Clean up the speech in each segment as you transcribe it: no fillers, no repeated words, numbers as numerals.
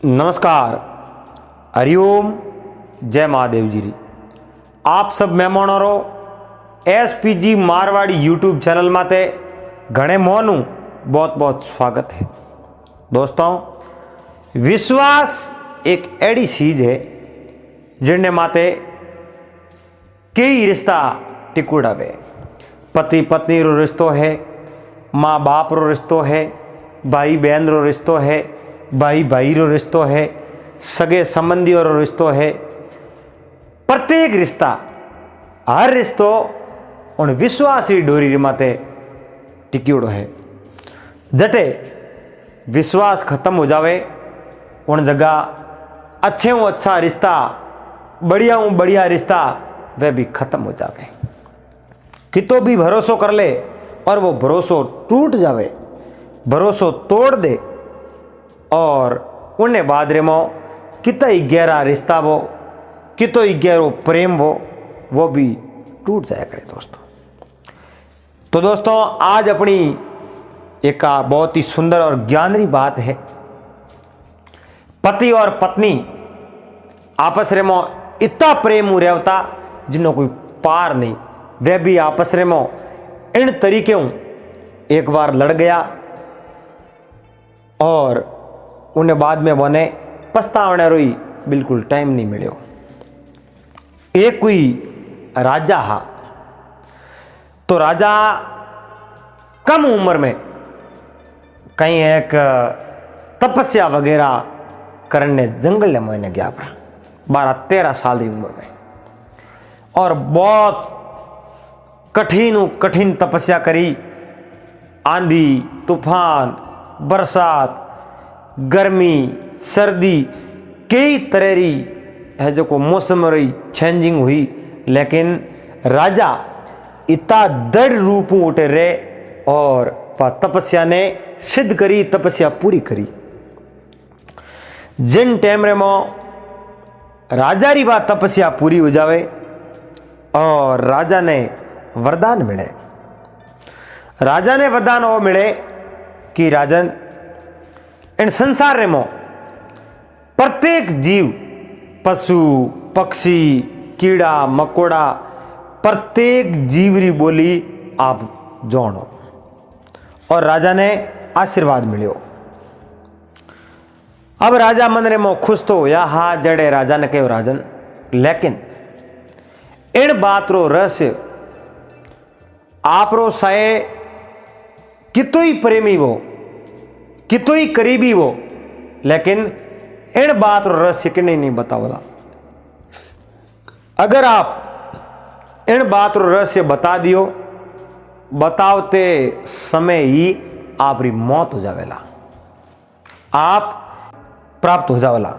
नमस्कार, हरिओम, जय महादेव जी री। आप सब मेहमानों रो SPG मारवाड़ी यूट्यूब चैनल माते घणे मोनू बहुत बहुत स्वागत है। दोस्तों, विश्वास एक ऐसी चीज है जिनने माते कई रिश्ता टिकुड़ावे। पति पत्नी रो रिश्तो है, माँ बाप रो रिश्तो है, भाई बहन रो रिश्तो है, भाई भाई रो रिश्तो है, सगे संबंधियों रो रिश्तो है। प्रत्येक रिश्ता, हर रिश्तो उन विश्वासी डोरी माते टिक्योड़ो है। जटे विश्वास खत्म हो जावे उन जगह अच्छे अच्छा रिश्ता, बढ़िया रिश्ता वह भी खत्म हो जावे। कितो भी भरोसो कर ले और वो भरोसो टूट जावे, भरोसो तोड़ दे और उन्हें बाद रे मो कितना ही गहरा रिश्ता वो, कितो ही गहरो प्रेम वो भी टूट जाया करे। तो दोस्तों, आज अपनी एक बहुत ही सुंदर और ज्ञानरी बात है। पति और पत्नी आपस रे मो इतना प्रेम हो रहता जिन्हों कोई पार नहीं। वह भी आपस रे मो इन तरीके एक बार लड़ गया और उन्हें बाद में बने पछतावने रोई बिल्कुल टाइम नहीं मिलो। एक कोई राजा हा, तो राजा कम उम्र में कहीं एक तपस्या वगैरह करने जंगल में मैंने गया पड़ा 12-13 साल की उम्र में, और बहुत कठिन तपस्या करी। आंधी तूफान, बरसात, गर्मी, सर्दी, कई तरह री है जो को मौसम रही चेंजिंग हुई, लेकिन राजा इतना दृढ़ रूप में उठे रहे और तपस्या ने सिद्ध करी, तपस्या पूरी करी। जिन टाइम रे मो राजा री बात तपस्या पूरी हो जावे और राजा ने वरदान मिले। राजा ने वरदान वो मिले कि राजन, इन संसार रे मो प्रत्येक जीव, पशु पक्षी, कीड़ा मकोड़ा, प्रत्येक जीव री बोली आप जानो। और राजा ने आशीर्वाद मिलो। अब राजा मन रे मो खुश तो होया हा जड़े राजा ने कहो राजन, लेकिन इन बात रो रहस्य आप रो साए कितो ही प्रेमी वो, कितो ही करीबी वो, लेकिन इन बात रो रहस्य कि नहीं बतावला। अगर आप इन बात रो रहस्य बता दियो, बतावते समय ही आपरी मौत हो जावेला, आप प्राप्त हो जावेला।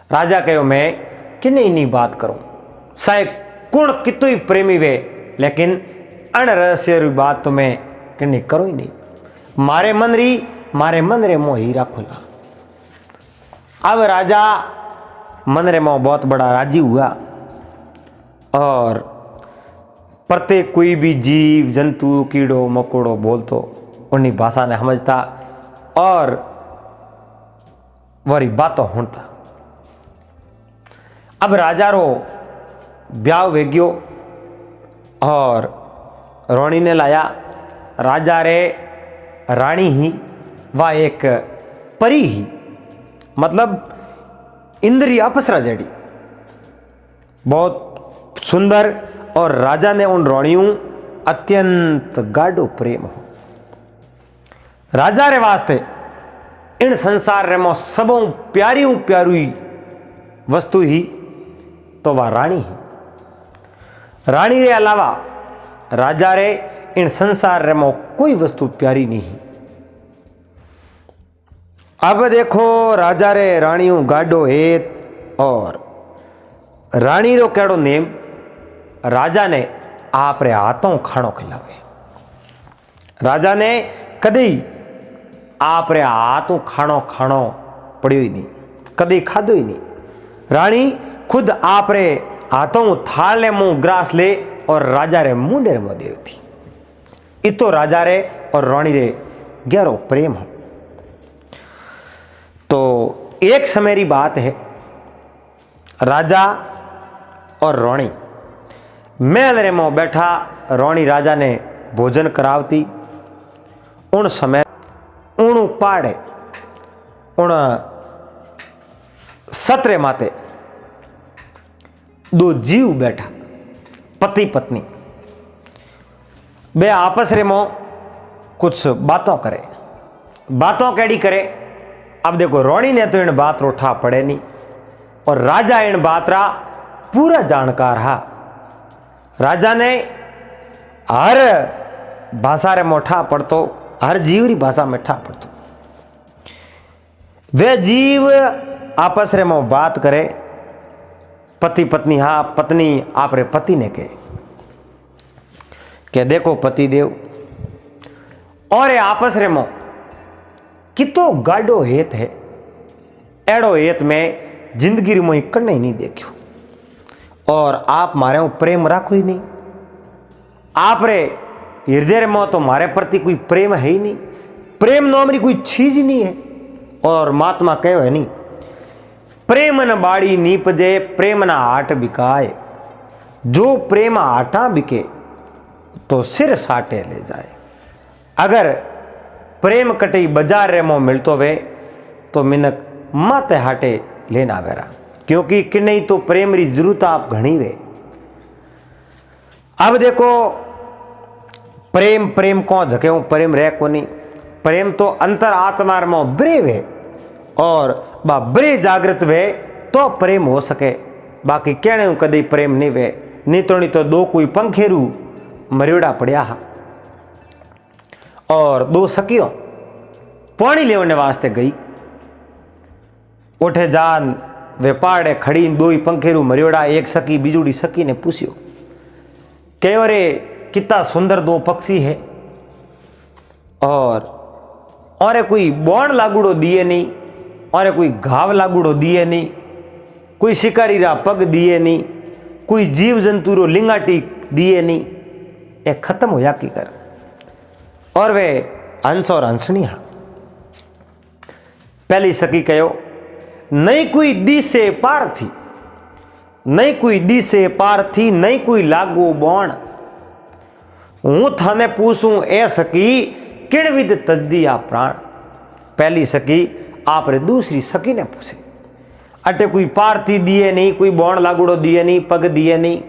राजा कहो मैं कि नहीं बात करूं, साए कुण कितो ही प्रेमी वे, लेकिन अन रहस्य री बात तो मैं कि नहीं करूं ही नहीं। मारे मन रे मोह ही राखोला। अब राजा मन रे मोह बहुत बड़ा राजी हुआ और प्रत्येक कोई भी जीव जंतु, कीड़ो मकोड़ो बोलतो उन्हीं भाषा ने समझता और वरी बातों होता। अब राजा रो ब्याह वेग्यो और रानी ने लाया। राजा रे रानी ही वह एक परी ही, मतलब इंद्री अप्सरा जड़ी, बहुत सुंदर। और राजा ने उन रानियों अत्यंत गाढ़ो प्रेम हो। राजा रे वास्ते इन संसार रे मो सबों प्यारी वस्तु ही तो वह रानी ही। रानी रे अलावा राजा रे इन संसार रे मो कोई वस्तु प्यारी नहीं। अब देखो, राजा रे रानियों गाडो हेत और रानी रो केड़ो नेम, राजा ने आप रे हाथों खाणो खिलावे। राजा ने कदी आप रे हाथों खाणो पड़ियो ही नहीं, कदी खादो ही नहीं। रानी खुद आप रे हाथों थाल ले मुंह ग्रास ले और राजा रे मुंडे रे देव थी। इतो राजा रे और रानी रे गहरो प्रेम हो। तो एक समय की बात है, राजा और रोणी महल में बैठा, रोणी राजा ने भोजन करावती। उन समय उन पाड़े उन सत्रे माते दो जीव बैठा, पति पत्नी, बे आपस रे मो कुछ बातों करे। बातों कैडी करे? अब देखो, रोणी ने तो इन बात रो ठा पड़े नहीं, और राजा इन बात रा पूरा जानकार हा। राजा ने हर भाषा रे मोठा पड़तो, हर जीव री भाषा में ठा पड़तो। वे जीव आपस रे मो बात करे, पति पत्नी, हा पत्नी आपरे पति ने के देखो पति देव, और आपस रे मो कितो गाडो हेत है, एड़ो हेत में जिंदगी री मोई कन्ने नहीं देखियो, और आप मारे प्रेम राखो ही नहीं। आप रे हृदय में तो मारे प्रति कोई प्रेम है ही नहीं, प्रेम नामरी कोई चीज ही नहीं है। और महात्मा कहो है नहीं, प्रेम न बाड़ी नीपजे, प्रेम न हाट बिकाए, जो प्रेम हाटा बिके तो सिर साटे ले जाए। अगर प्रेम कटई बाजार रे मो मिलतो वे तो मिनक माते हाटे लेना वेरा, क्योंकि कि नहीं तो प्रेम री जरूरत आप घनी वे। अब देखो, प्रेम प्रेम को झके प्रेम रह को नहीं, प्रेम तो अंतर आत्मा में ब्रे वे, और बा ब्रे जागृत वे तो प्रेम हो सके, बाकी कहने कदी प्रेम नहीं वे। नहीं तो दो कोई पंखेरू मरियोड़ा पड़िया हा, और दो सखियों पानी लेने वास्ते गई, उठे जान वे पाड़े खड़ी, दो ही पंखेरू मरियोड़ा, एक सखी बिजुड़ी सखी ने पूछियो कहो रे कितना सुंदर दो पक्षी है, और कोई बोण लागूड़ो दिए नहीं, और कोई घाव लागूड़ो दिए नहीं, कोई शिकारी रा पग दिए नहीं, कोई जीव जंतु रो लिंगाटी दिए नहीं, एक खत्म होया की कर। और वे हंस और हंसनी हा। पहली सखी कहो, नहीं कोई दी से पार थी, नहीं कोई दी से पार थी, नहीं कोई लागू बोण, हूँ थाने पूछूं ए सकी किण विद तजदी आ प्राण। पहली सखी आप रे दूसरी सखी ने पूछे, अटे कोई पारती दिए नहीं, कोई बोण लागूड़ो दिए नहीं, पग दिए नहीं,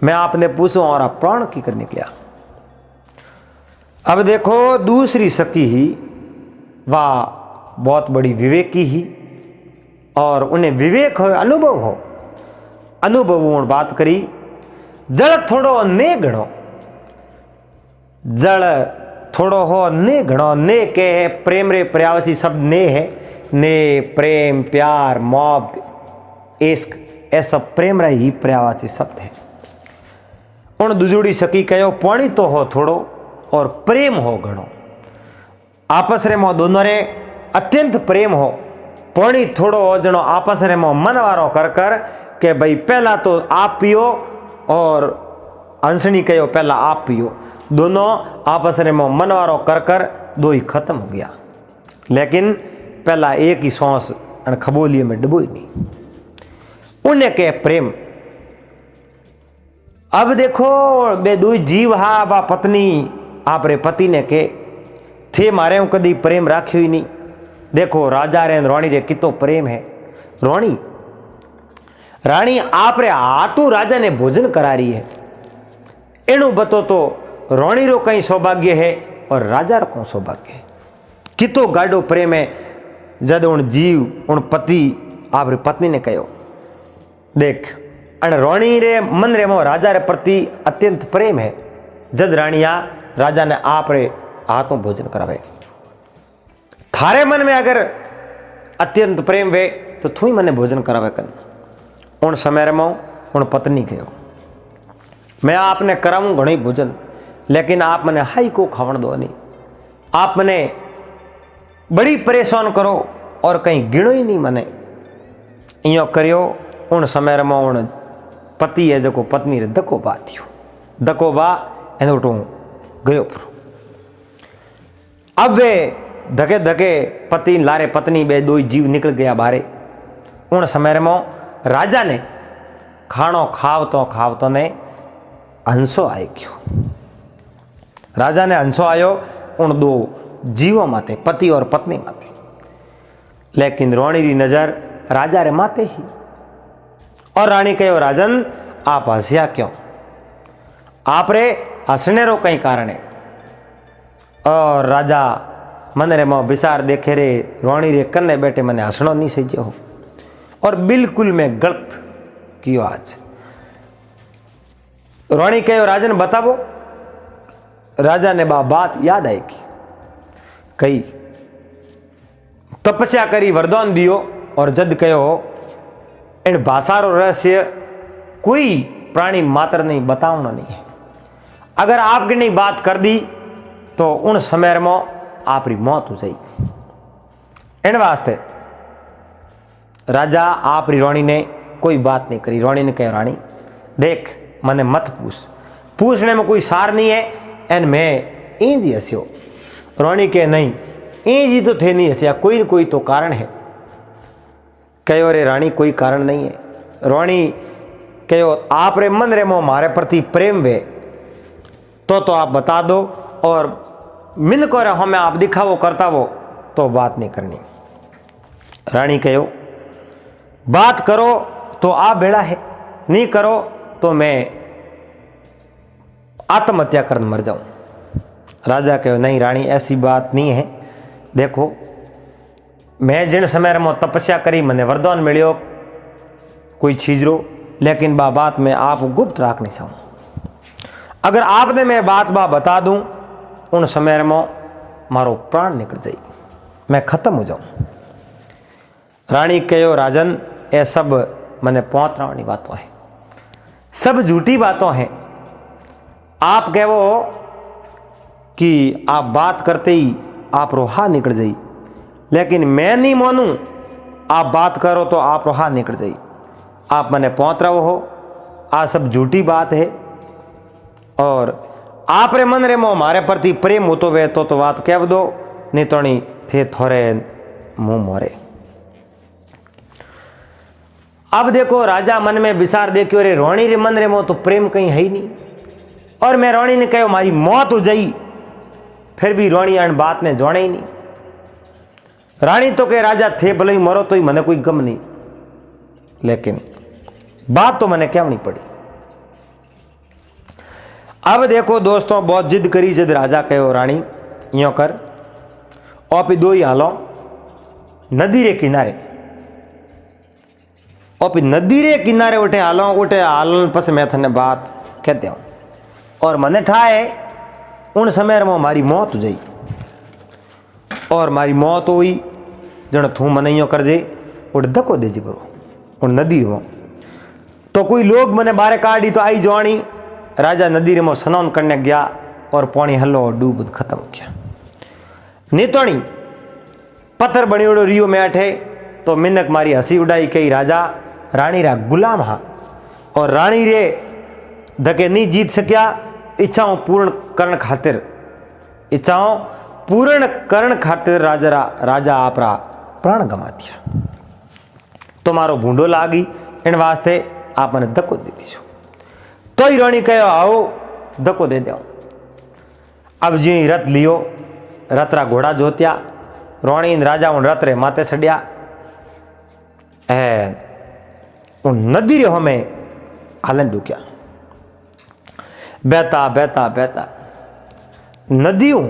मैं आपने पूछूं और आप प्राण की कर निकलिया। अब देखो, दूसरी सखी ही वाह बहुत बड़ी विवेकी ही, और उन्हें विवेक हो, अनुभव हो, अनुभव बात करी। जल थोड़ो ने घणो, जल थोड़ो हो ने घणो, ने के है प्रेम रे पर्यावसी शब्द ने है, ने प्रेम प्यार मोहब्बत इश्क, ऐसा प्रेम रा ही पर्यावाची शब्द है। उन दुजुड़ी सकी कहो, पानी तो हो थोड़ो और प्रेम हो घणो, आपस रे मो दोनों रे अत्यंत प्रेम हो। पानी थोड़ो हो जनो आपस रे मो मनवारो कर कर के भाई पहला तो आप पियो, और हंसनी कहो पहला आप पियो, दोनों आपस में मनवारो कर कर दो ही खत्म हो गया। लेकिन पहला एक ही सांस खबोलिए में डबोई नहीं, उन्हें के प्रेम। अब देखो, बे दो जीव हा, बा पत्नी आप रे पति ने के थे मारे कदी प्रेम राख्यो ही नहीं। देखो राजा रे रोणी रे कितो प्रेम है। रोणी रानी आप रे हाथों राजा ने भोजन करा रही है, एनु बतो तो रोणी रो कहीं सौभाग्य है और राजा रो कौन सौभाग्य है। कितो गाडो प्रेम है। जद उन जीव उन पति आप रे पत्नी ने कहो, देख अण रोणी रे मन रे मो राजा रे प्रति अत्यंत प्रेम है। जद रानिया राजा ने आप रे हाथों भोजन करावे, थारे मन में अगर अत्यंत प्रेम वे तो थू ही मने भोजन करावे कन। उन समय रे मो उन पत्नी कहो, मैं आपने कराऊं घणो भोजन, लेकिन आप मने हाई को खावण दो नहीं, आप मने बड़ी परेशान करो और कहीं गिणो ही नहीं मने। इं करियो। उन समय रे मो उन पति है जो पत्नी रे धक्को बा थियो, धक्को बा एनो टू गयो। अब वे धके धके पति लारे पत्नी बे दो जीव निकल गया बारे। उन समय में राजा ने खाणो खावतो खावतो ने हंसो आई गयो। राजा ने हंसो आयो उन दो जीवों माते, पति और पत्नी माते। लेकिन राणी री नजर राजा रे माते ही। और रानी कहो, राजन आप हंसिया क्यों? आप रे हंसने रो कई कारण है। और राजा मन रे मों विचार देखे रे राणी रे कन्ने बैठे मने हंसणो नहीं सही हो। और बिल्कुल मैं गलत कियो आज। रानी कहो, राजन बतावो। राजा ने बात याद आई की कही, तपस्या करी वरदान दियो और जद कहो इन भाषारो रहस्य कोई प्राणी मात्र नहीं बतावना नहीं है। अगर आपकी नहीं बात कर दी तो उन समय में आपरी मौत हो जाएगी। इन वास्ते राजा आपरी रानी ने कोई बात नहीं करी। रानी ने कहा, रानी देख मने मत पूछने में कोई सार नहीं है। एन मैं इंज ही हस्यो। रानी के नहीं, इंज ही तो थे नहीं हस्या, कोई न कोई तो कारण है। कहो रे रानी कोई कारण नहीं है। रानी कहो, आप रे मन रे मों मारे प्रति प्रेम वे तो आप बता दो, और मिन को रहो मैं आप दिखावो करता वो तो बात नहीं करनी। रानी कहो, बात करो तो आप बेड़ा है, नहीं करो तो मैं आत्महत्या कर मर जाऊं। राजा कहो, नहीं रानी ऐसी बात नहीं है। देखो मैं जिन समय में तपस्या करी मने वरदान मिलियो कोई चीज रो, लेकिन बात में आप गुप्त राखनी चाहूँ। अगर आपने मैं बात बता दूं उन समय में मारो प्राण निकल जाएगी, मैं खत्म हो जाऊं। रानी कहो, राजन ये सब मने पौंतरा वाली बातों है, सब झूठी बातों हैं। आप कहो कि आप बात करते ही आप रोहा निकल जाई, लेकिन मैं नहीं मानूं। आप बात करो तो आप रोहा निकल जाई। आप मने पौंतरा हो, आ सब झूठी बात है। और आप रे मन रे मों मारे प्रति प्रेम हो तो वे तो बात कह दो, नहीं तो नहीं थे थोड़े मुंह मोरे। अब देखो राजा मन में विचार देखियो रे रानी रे मन रे मों तो प्रेम कहीं है ही नहीं। और मैं रानी ने कहो मारी मौत हो जाई, फिर भी रानी आन बात ने जाने ही नहीं। रानी तो कहे, राजा थे भले ही मरो तो ही मने कोई गम नहीं, लेकिन बात तो मने क्या नहीं पड़ी। अब देखो दोस्तों, बहुत जिद करी। जद राजा कहो, रानी यो कर, और दो ही हालो नदी रे किनारे, और नदी रे किनारे उठे हालन पस मैं थने बात कहते हूँ। और मने ठाए उन समय में मारी मौत हो जाई। और मारी मौत हुई जन थू मने यो कर जे उठ धक्को दे जी बरो उन नदी में। तो कोई लोग मने बारे काटी तो आई जानी। राजा नदी में स्नान करने गया और पानी हल्लो डूब खत्म किया। नीतोणी पत्थर बनी उड़ो रियो में अठे तो मिनक मारी हंसी उड़ाई कही, राजा रानी रा गुलाम हा और रानी रे धके नहीं जीत सक्या। इच्छाओं पूर्ण करण खातिर राजा आपरा प्राण गमा दिया। तो मारो भूंडो लागी इन वास्ते आपने धक्को दे दीजो। तो ही रानी कहो, आओ धक्को दे दो। अब जी रथ लियो, रथ रा घोड़ा जोत्या। रानी राजा उन रथ रे माते चढ़िया। उन नदी रे हमें हालन डूक्या। बहता बहता बहता नदियों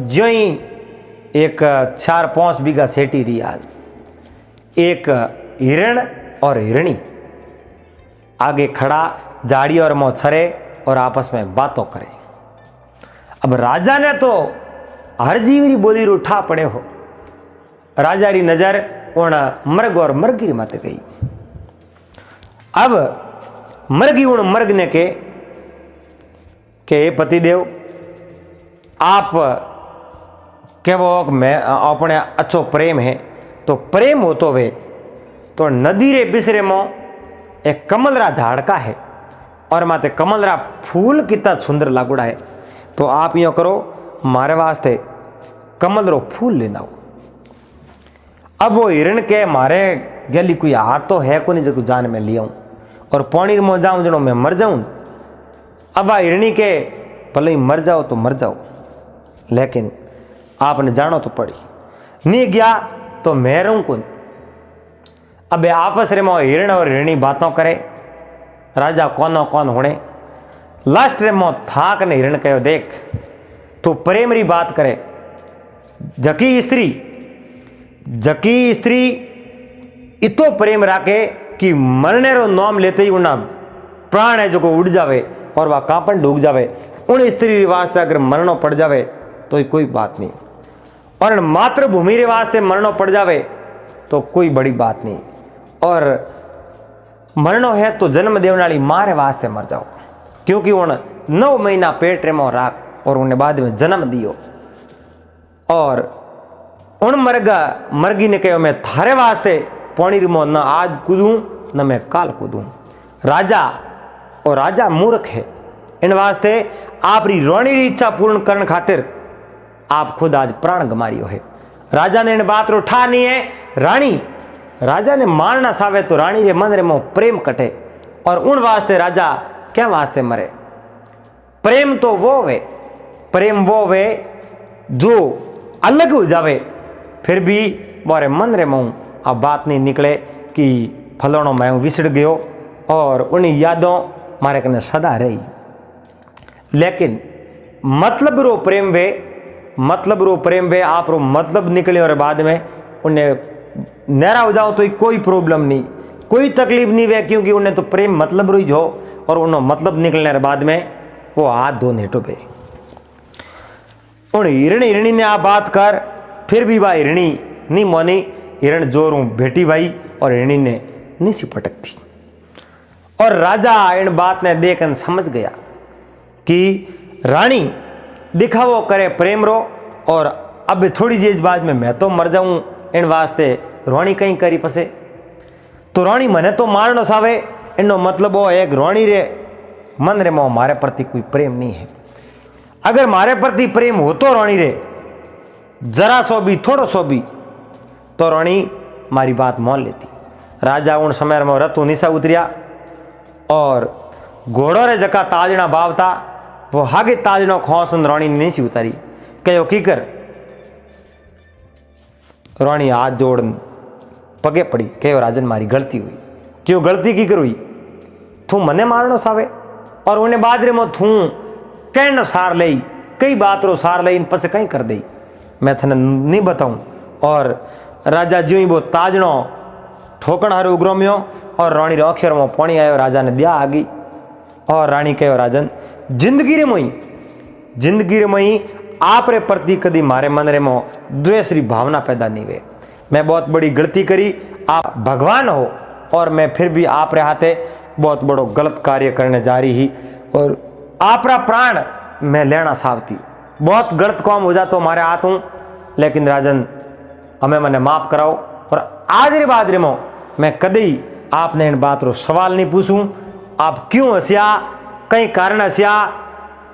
जो ही एक 4-5 बीघा सेटी रही आज। एक हिरण और हिरणी आगे खड़ा जाड़ी और मोछरे और आपस में बातों करे। अब राजा ने तो हर जीवरी बोली उठा पड़े हो। राजा री नजर उन मर्ग और मर्गी माते गई। अब मर्गी उन मर्ग ने के पतिदेव आप केवो मैं अपने अच्छो प्रेम है तो प्रेम हो तो वे तो नदी रे बिसरे मो एक कमलरा झाड़का है और माते कमलरा फूल कितना सुंदर लागुड़ा है। तो आप यो करो मारे वास्ते कमल रो फूल लेना हो। अब वो हिरण के मारे गली कोई हाथ तो है को नहीं जो जान में लिया और पानी में जाऊं जनो मैं मर जाऊं। अब आ हिरणी के भले ही मर जाओ तो मर जाओ, लेकिन आपने जानो तो पड़ी, नहीं गया तो मैं रहूं कौन। अब आपस रे मो हिरण और हिरणी बातों करे, राजा कौन कौन होने। लास्ट रे मो थाक ने हिरण कहो देख तू प्रेम री बात करे, जकी स्त्री इतो प्रेम राखे कि मरने रो नाम लेते ही उन्ना प्राण है जो को उड़ जावे और वह कांपन डूब जावे। उन स्त्री वास्ते अगर मरणो पड़ जावे तो कोई बात नहीं, और मातृभूमि रे वास्ते मरणो पड़ जावे तो कोई बड़ी बात नहीं। और मरणो है तो जन्म देने वाली माँ रे वास्ते मर जाओ, क्योंकि उन 9 महीना पेट रे में राख और उन्हें बाद में जन्म दियो। और उन मरगी ने कहो मैं थारे वास्ते पानी रिमो न आज कूदूं न मैं काल कूदूं। राजा मूर्ख है, इन वास्ते आप री रोणी री इच्छा पूर्ण करने खातिर आप खुद आज प्राण गमारियो है। राजा ने इन बात रो ठा नहीं है। राजा ने मारना सावे तो रानी रे मन रे मो प्रेम कटे, और उन वास्ते राजा क्या वास्ते मरे। प्रेम तो वो वे जो अलग हो जावे फिर भी बारे मन रे मऊ अब बात नहीं निकले कि फलाणो मैं विसड़ गयो और उन यादों मारे कने सदा रही। लेकिन मतलब रो प्रेम वे आप रो मतलब निकले और बाद में उन्हें नहरा हो जाओ तो कोई प्रॉब्लम नहीं, कोई तकलीफ नहीं वे, क्योंकि उन्हें तो प्रेम मतलब रो हो और उन्हें मतलब निकलने के बाद में वो हाथ धो नेटो पे। उन हिरणी ने आप बात कर, फिर भी वह हिरणी नहीं मोनी। हिरण जोरू बेटी भाई और हिरणी ने नहीं सी पटक थी। और राजा इन बात ने देखकर समझ गया कि रानी दिखावो करे प्रेम रो, और अब थोड़ी देर बाद में मैं तो मर जाऊं, इन वास्ते रोणी कहीं करी पसे तो रोणी मने तो मारनो सावे। इनो मतलब वो एक रोणी रे मन रे मो मारे प्रति कोई प्रेम नहीं है। अगर मारे प्रति प्रेम हो तो रोणी रे जरा सो भी थोड़ो सो भी तो रोणी मारी बात मान लेती। राजा उन समय में रथ नीचा उतरिया और घोड़ो रे जका ताजना भावता वो हागे ताजनो खोसन रोणी ने नीचे उतारी। कहो की कर, रोणी हाथ जोड़ पगे पड़ी, कहो राजन मारी गलती हुई। क्यों गलती की कर हुई, तू मने मारनो सावे और उन्हें बाद रे मो थू कहनो सार लई, कई बात रो सार लई इन पसे कहीं कर दई, मैं थने नहीं बताऊं। और राजा ज्यों ही वो ताजनो ठोकण हारे उग्रोम्यो और रानी रे अक्षर में पानी आयो। राजा ने दिया आ गई और रानी कहो राजन जिंदगी रे मई आप रे प्रति कदी मारे मन रे मो द्वेष री भावना पैदा नहीं हुए। मैं बहुत बड़ी गलती करी, आप भगवान हो और मैं फिर भी आप रे हाथे बहुत बड़ो गलत कार्य करने जा रही ही और आपरा प्राण मैं लेना सावती, बहुत गलत काम हो जातो मारे हाथ हूँ। लेकिन राजन हमें मने माफ कराओ और आज रे बाद रे मो मैं कदी आपने इन बात रो सवाल नहीं पूछूं। आप क्यों हस्या, कई कारण हस्या,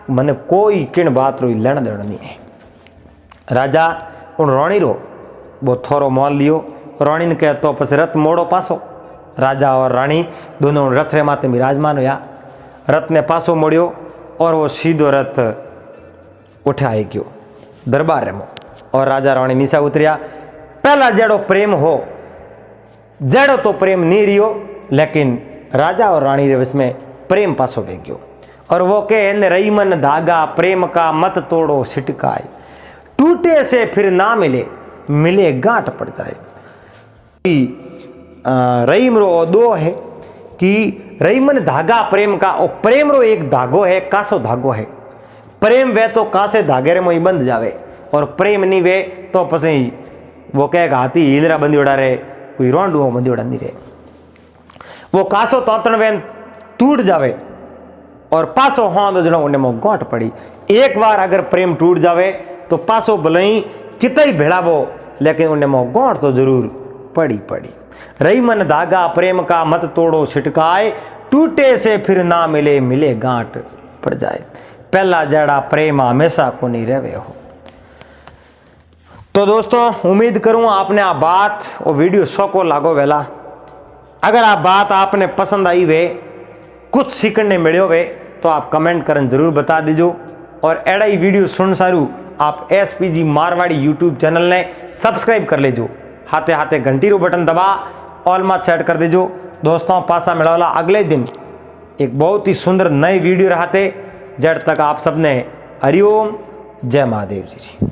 मने कोई किन बात रो लेना देना नहीं है। राजा उन रोणी रो वो थोरो मोल लियो। रानी ने कह तो पस रथ मोड़ो पासो। राजा और रानी दोनों रथ रे माते विराजमान होया। रथ ने पासो मोड़ियो और वो सीधो रथ उठाई गयो दरबार में और राजा रानी नीचा उतरिया। पहला जेड़ो प्रेम हो जेड़ो तो प्रेम नहीं रियो, लेकिन राजा और रानी रे विच में प्रेम पासो वे गयो। और वो कहे रही मन धागा प्रेम का मत तोड़ो छिटकाए, टूटे से फिर ना मिले गांठ पड़ जाए। रहीम रो दो है कि रही मन धागा प्रेम का, और प्रेम रो एक धागो है, कासो धागो है। प्रेम वे तो कासे धागे रे मोई बंध जावे और प्रेम नहीं वे तो पसी वो कहेगा हाथी हीलरा बंदी उड़ा रहे, कोई रोंडुओ बंदी उड़ा नहीं रहे। वो कासो तोतण वे टूट जावे और पासो हाँ तो जनो उन्हें मो गांठ पड़ी। एक बार अगर प्रेम टूट जावे तो पासो भले ही कितना ही भेड़ावो, लेकिन उन्हें मो गांठ तो जरूर पड़ी। रही मन धागा प्रेम का मत तोड़ो छिटकाए, टूटे से फिर ना मिले गांठ पड़ जाए। पहला जड़ा प्रेम हमेशा को नहीं रहे हो। तो दोस्तों उम्मीद करूँ आपने आ बात और वीडियो शो को लागो वेला। अगर आप बात आपने पसंद आई वे कुछ सीखने मिलो वे तो आप कमेंट करन जरूर बता दीजो। और एड़ा ही वीडियो सुन सारू आप SPG मारवाड़ी यूट्यूब चैनल ने सब्सक्राइब कर लेजो। हाथे हाथे घंटी रो बटन दबा ऑल में सेट कर देजो। दोस्तों पासा मिलावला अगले दिन एक बहुत ही सुंदर नए वीडियो रहते। जब तक आप सबने हरिओम जय महादेव जी।